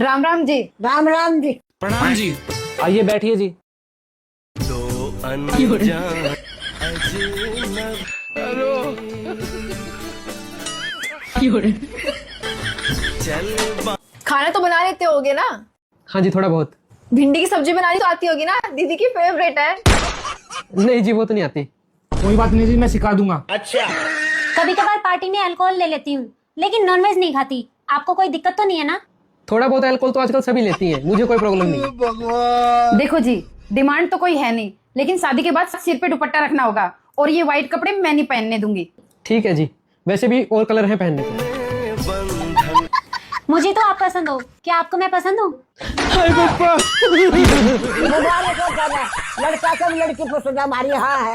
राम राम जी। राम राम जी। प्रणाम जी। आइए बैठिए जी। खाना तो बना लेते होगे ना? हाँ जी, थोड़ा बहुत। भिंडी की सब्जी बनानी तो आती होगी ना? दीदी की फेवरेट है। नहीं जी, वो तो नहीं आती। कोई बात नहीं जी, मैं सिखा दूंगा। कभी कभार पार्टी में अल्कोहल ले लेती हूँ, लेकिन नॉनवेज नहीं खाती। आपको कोई दिक्कत तो नहीं है ना? थोड़ा बहुत अल्कोहल तो आजकल सभी लेती हैं, मुझे कोई प्रॉब्लम नहीं। देखो जी, डिमांड तो कोई है नहीं, लेकिन शादी के बाद सिर पे दुपट्टा रखना होगा और ये व्हाइट कपड़े मैं नहीं पहनने दूंगी। ठीक है जी, वैसे भी और कलर हैं पहनने को। मुझे तो आप पसंद हो, क्या आपको मैं पसंद हूँ? मुबारक हो करना, लड़का कब लड़की पसंद हमारी हाँ है।